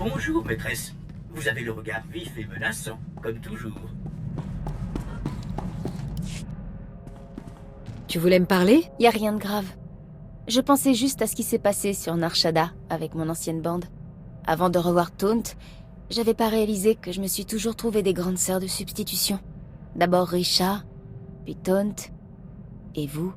Bonjour, maîtresse. Vous avez le regard vif et menaçant, comme toujours. Tu voulais me parler? Y a rien de grave. Je pensais juste à ce qui s'est passé sur Nar Shaddaa avec mon ancienne bande. Avant de revoir Taunt, j'avais pas réalisé que je me suis toujours trouvé des grandes sœurs de substitution. D'abord Risha, puis Taunt, et vous.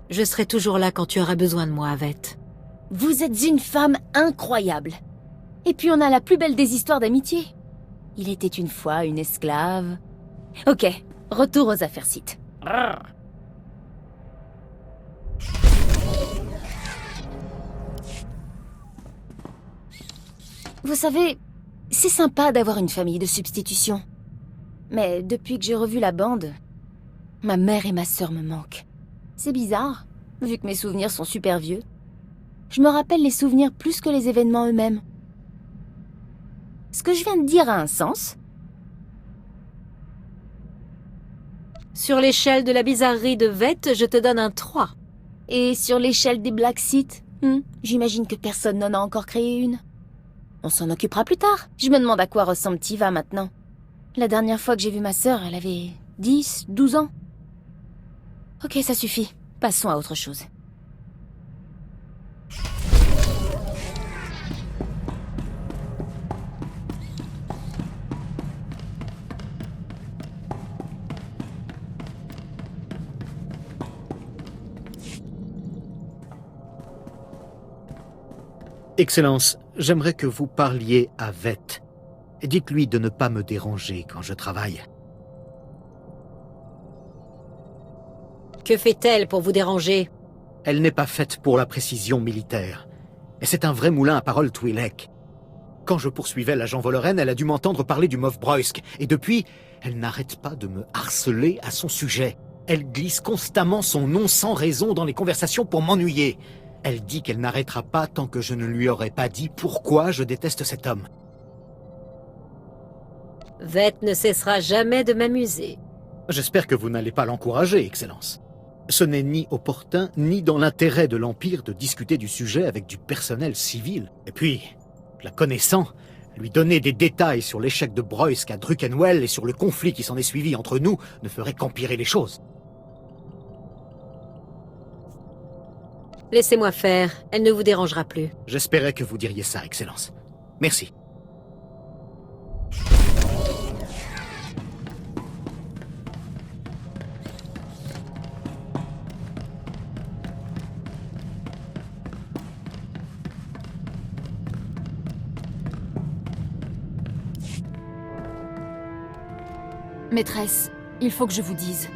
Je serai toujours là quand tu auras besoin de moi, Veth. Vous êtes une femme incroyable. Et puis on a la plus belle des histoires d'amitié. Il était une fois une esclave. Ok, retour aux affaires Sith. Vous savez, c'est sympa d'avoir une famille de substitution. Mais depuis que j'ai revu la bande, ma mère et ma sœur me manquent. C'est bizarre, vu que mes souvenirs sont super vieux. Je me rappelle les souvenirs plus que les événements eux-mêmes. Ce que je viens de dire a un sens? Sur l'échelle de la bizarrerie de Veth, je te donne un 3. Et sur l'échelle des Black Sith, j'imagine que personne n'en a encore créé une. On s'en occupera plus tard. Je me demande à quoi ressemble Tiva maintenant. La dernière fois que j'ai vu ma sœur, elle avait 10, 12 ans. Ok, ça suffit. Passons à autre chose. Excellence, j'aimerais que vous parliez à Veth. Dites-lui de ne pas me déranger quand je travaille. Que fait-elle pour vous déranger? Elle n'est pas faite pour la précision militaire. Et c'est un vrai moulin à parole Twi'lek. Quand je poursuivais l'agent Voloren, elle a dû m'entendre parler du Moff Broysk. Et depuis, elle n'arrête pas de me harceler à son sujet. Elle glisse constamment son nom sans raison dans les conversations pour m'ennuyer. Elle dit qu'elle n'arrêtera pas tant que je ne lui aurai pas dit pourquoi je déteste cet homme. Veth ne cessera jamais de m'amuser. J'espère que vous n'allez pas l'encourager, Excellence. Ce n'est ni opportun, ni dans l'intérêt de l'Empire de discuter du sujet avec du personnel civil. Et puis, la connaissant, lui donner des détails sur l'échec de Broysk à Drukenwell et sur le conflit qui s'en est suivi entre nous ne ferait qu'empirer les choses. Laissez-moi faire, elle ne vous dérangera plus. J'espérais que vous diriez ça, Excellence. Merci. Maîtresse, il faut que je vous dise.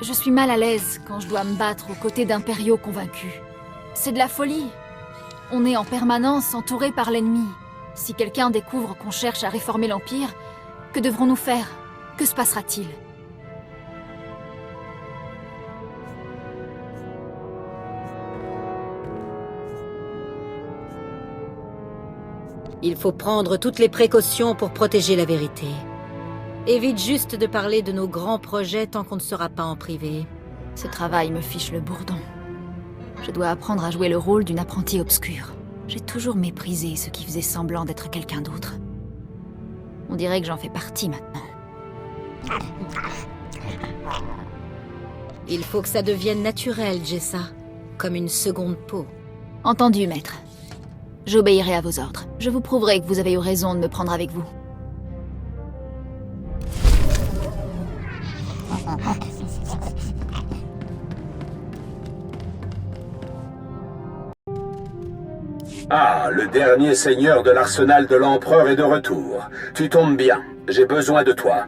Je suis mal à l'aise quand je dois me battre aux côtés d'impériaux convaincus. C'est de la folie. On est en permanence entouré par l'ennemi. Si quelqu'un découvre qu'on cherche à réformer l'Empire, que devrons-nous faire? Que se passera-t-il? Il faut prendre toutes les précautions pour protéger la vérité. Évite juste de parler de nos grands projets tant qu'on ne sera pas en privé. Ce travail me fiche le bourdon. Je dois apprendre à jouer le rôle d'une apprentie obscure. J'ai toujours méprisé ceux qui faisaient semblant d'être quelqu'un d'autre. On dirait que j'en fais partie maintenant. Il faut que ça devienne naturel, Jessa. Comme une seconde peau. Entendu, maître. J'obéirai à vos ordres. Je vous prouverai que vous avez eu raison de me prendre avec vous. Ah, le dernier seigneur de l'arsenal de l'Empereur est de retour. Tu tombes bien, j'ai besoin de toi.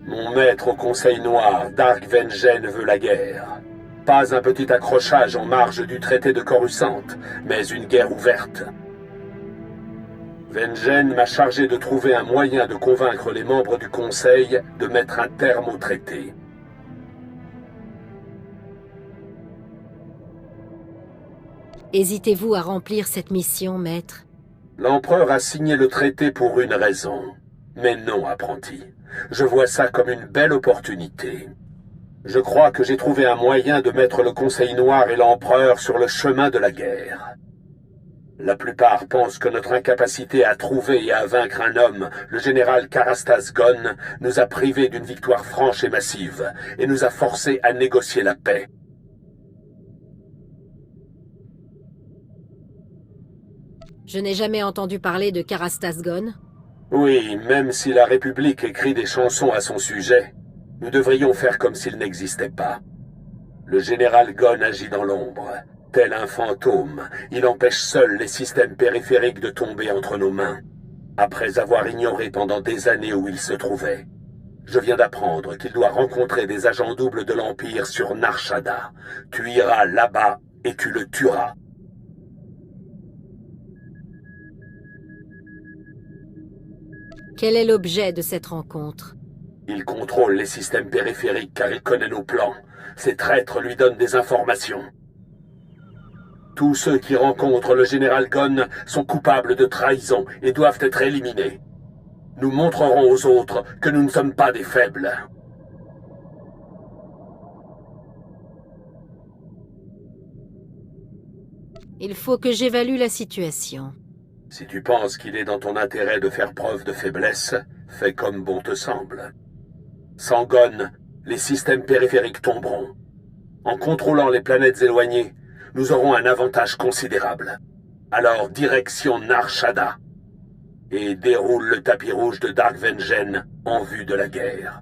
Mon maître au Conseil Noir, Dark Vengeance, veut la guerre. Pas un petit accrochage en marge du traité de Coruscant, mais une guerre ouverte. Vengeance m'a chargé de trouver un moyen de convaincre les membres du Conseil de mettre un terme au traité. Hésitez-vous à remplir cette mission, maître? L'Empereur a signé le traité pour une raison. Mais non, apprenti. Je vois ça comme une belle opportunité. Je crois que j'ai trouvé un moyen de mettre le Conseil Noir et l'Empereur sur le chemin de la guerre. La plupart pensent que notre incapacité à trouver et à vaincre un homme, le général Karastas Gon, nous a privés d'une victoire franche et massive, et nous a forcés à négocier la paix. Je n'ai jamais entendu parler de Karastas Gon. Oui, même si la République écrit des chansons à son sujet, nous devrions faire comme s'il n'existait pas. Le général Gon agit dans l'ombre. Tel un fantôme, il empêche seul les systèmes périphériques de tomber entre nos mains, après avoir ignoré pendant des années où il se trouvait. Je viens d'apprendre qu'il doit rencontrer des agents doubles de l'Empire sur Nar Shaddaa. Tu iras là-bas et tu le tueras. Quel est l'objet de cette rencontre? Il contrôle les systèmes périphériques car il connaît nos plans. Ces traîtres lui donnent des informations. Tous ceux qui rencontrent le général Gon sont coupables de trahison et doivent être éliminés. Nous montrerons aux autres que nous ne sommes pas des faibles. Il faut que j'évalue la situation. Si tu penses qu'il est dans ton intérêt de faire preuve de faiblesse, fais comme bon te semble. Sans Gon, les systèmes périphériques tomberont. En contrôlant les planètes éloignées, nous aurons un avantage considérable. Alors, direction Nar Shaddaa. Et déroule le tapis rouge de Dark Vengeance en vue de la guerre.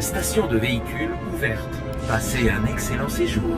Station de véhicules ouverte. Passez un excellent séjour.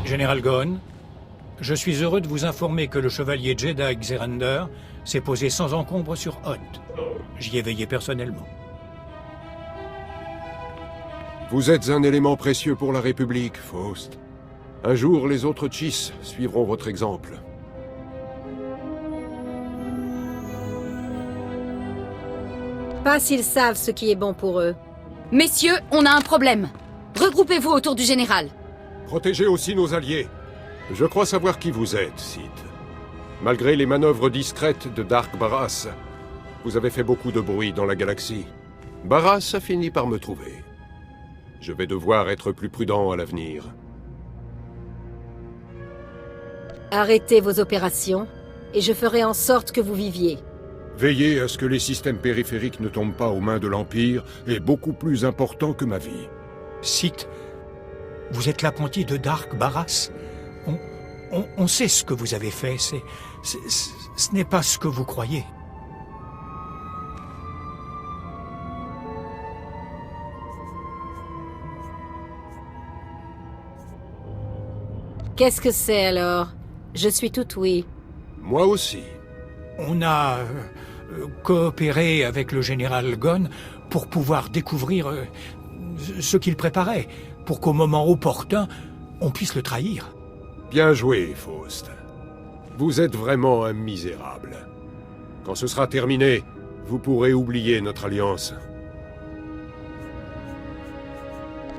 Général Gon, je suis heureux de vous informer que le chevalier Jedi Xerander s'est posé sans encombre sur Hoth. J'y ai veillé personnellement. Vous êtes un élément précieux pour la République, Faust. Un jour, les autres Chiss suivront votre exemple. Pas s'ils savent ce qui est bon pour eux. Messieurs, on a un problème. Regroupez-vous autour du général. Protégez aussi nos alliés. Je crois savoir qui vous êtes, Sith. Malgré les manœuvres discrètes de Dark Barras, vous avez fait beaucoup de bruit dans la galaxie. Barras a fini par me trouver. Je vais devoir être plus prudent à l'avenir. Arrêtez vos opérations, et je ferai en sorte que vous viviez. Veiller à ce que les systèmes périphériques ne tombent pas aux mains de l'Empire est beaucoup plus important que ma vie. Sith, vous êtes l'apprenti de Dark Barras. On sait ce que vous avez fait. Ce n'est pas ce que vous croyez. Qu'est-ce que c'est alors? Je suis tout oui. Moi aussi. On a coopéré avec le général Gonn pour pouvoir découvrir ce qu'il préparait, pour qu'au moment opportun, on puisse le trahir. Bien joué, Faust. Vous êtes vraiment un misérable. Quand ce sera terminé, vous pourrez oublier notre alliance.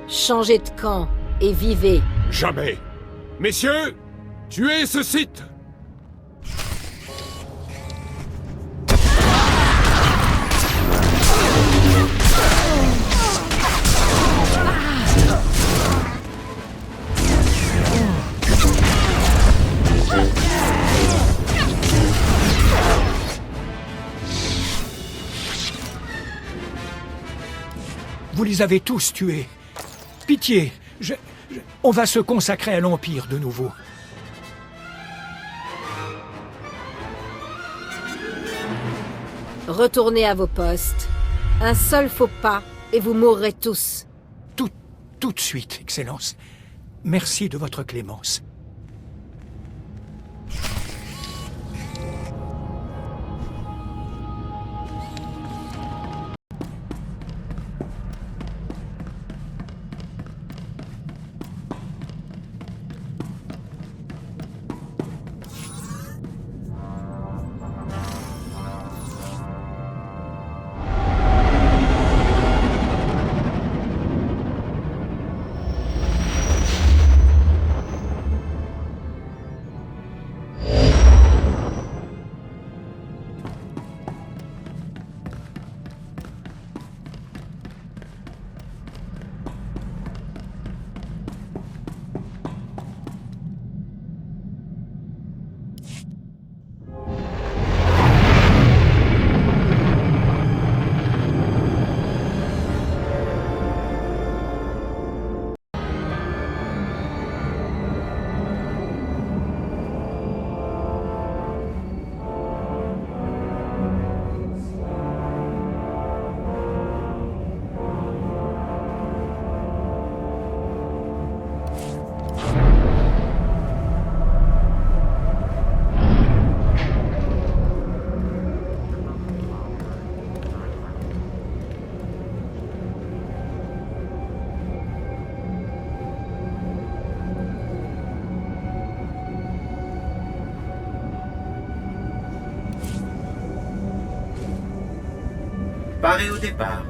Changez de camp et vivez. Jamais. Messieurs, tuez ce Sith! Vous les avez tous tués. Pitié, on va se consacrer à l'Empire de nouveau. Retournez à vos postes. Un seul faux pas, et vous mourrez tous. Tout de suite, Excellence. Merci de votre clémence. Parez au départ.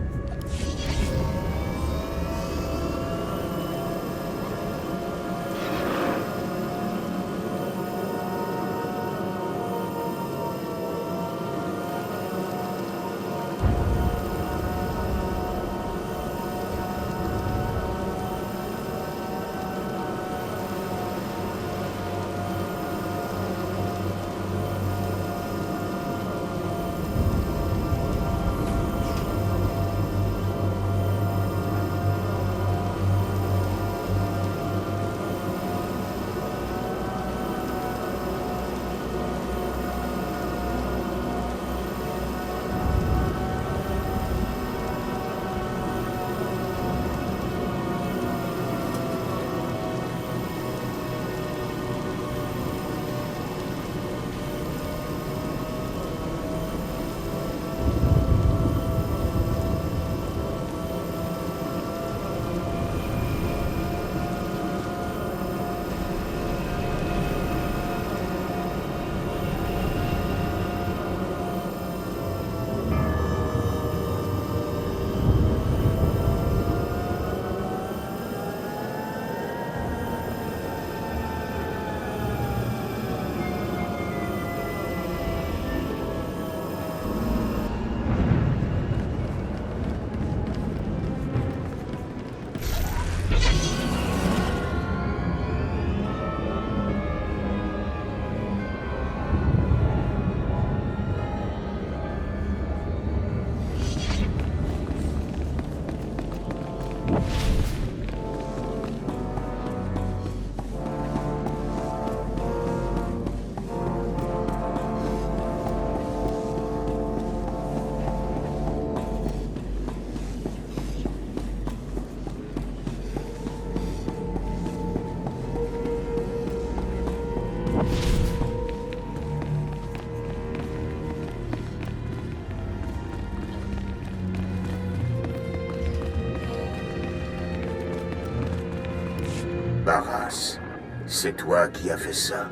Barras, c'est toi qui as fait ça.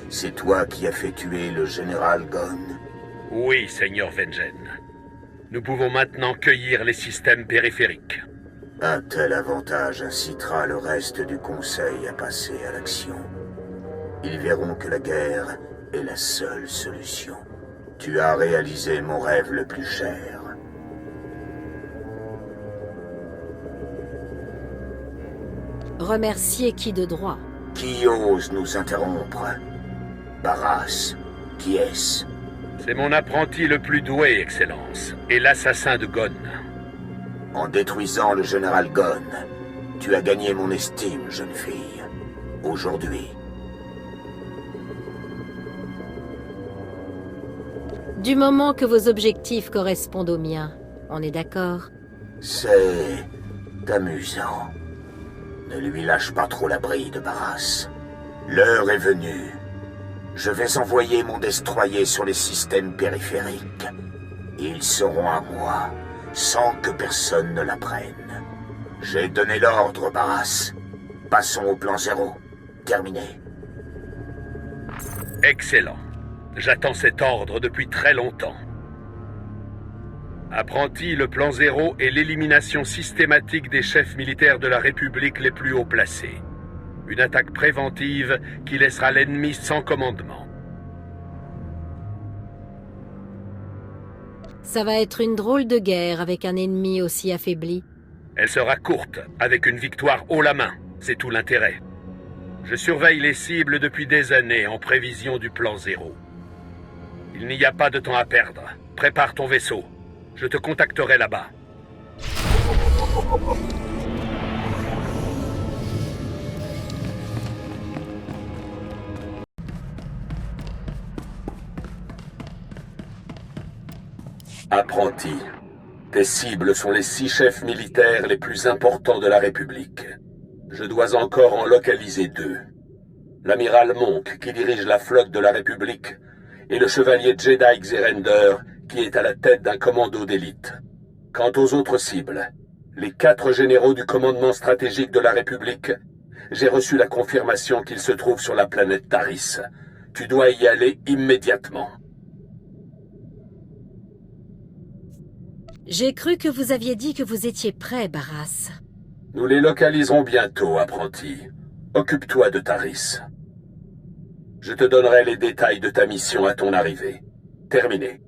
C'est toi qui as fait tuer le général Gonn. Oui, Seigneur Vengen. Nous pouvons maintenant cueillir les systèmes périphériques. Un tel avantage incitera le reste du Conseil à passer à l'action. Ils verront que la guerre est la seule solution. Tu as réalisé mon rêve le plus cher. Remercier qui de droit? Qui ose nous interrompre? Barras, qui est-ce? C'est mon apprenti le plus doué, Excellence, et l'assassin de Gonn. En détruisant le général Gonn, tu as gagné mon estime, jeune fille. Aujourd'hui. Du moment que vos objectifs correspondent aux miens, on est d'accord? C'est amusant. Ne lui lâche pas trop la bride, Barras. L'heure est venue. Je vais envoyer mon destroyer sur les systèmes périphériques. Ils seront à moi, sans que personne ne l'apprenne. J'ai donné l'ordre, Barras. Passons au plan 0. Terminé. Excellent. J'attends cet ordre depuis très longtemps. Apprenti, le plan 0 est l'élimination systématique des chefs militaires de la République les plus haut placés. Une attaque préventive qui laissera l'ennemi sans commandement. Ça va être une drôle de guerre avec un ennemi aussi affaibli. Elle sera courte, avec une victoire haut la main. C'est tout l'intérêt. Je surveille les cibles depuis des années en prévision du plan 0. Il n'y a pas de temps à perdre. Prépare ton vaisseau. Je te contacterai là-bas. Apprenti, tes cibles sont les 6 chefs militaires les plus importants de la République. Je dois encore en localiser 2. L'amiral Monk, qui dirige la flotte de la République, et le chevalier Jedi Xerender, qui est à la tête d'un commando d'élite. Quant aux autres cibles, les 4 généraux du commandement stratégique de la République, j'ai reçu la confirmation qu'ils se trouvent sur la planète Taris. Tu dois y aller immédiatement. J'ai cru que vous aviez dit que vous étiez prêt, Barras. Nous les localiserons bientôt, apprenti. Occupe-toi de Taris. Je te donnerai les détails de ta mission à ton arrivée. Terminé.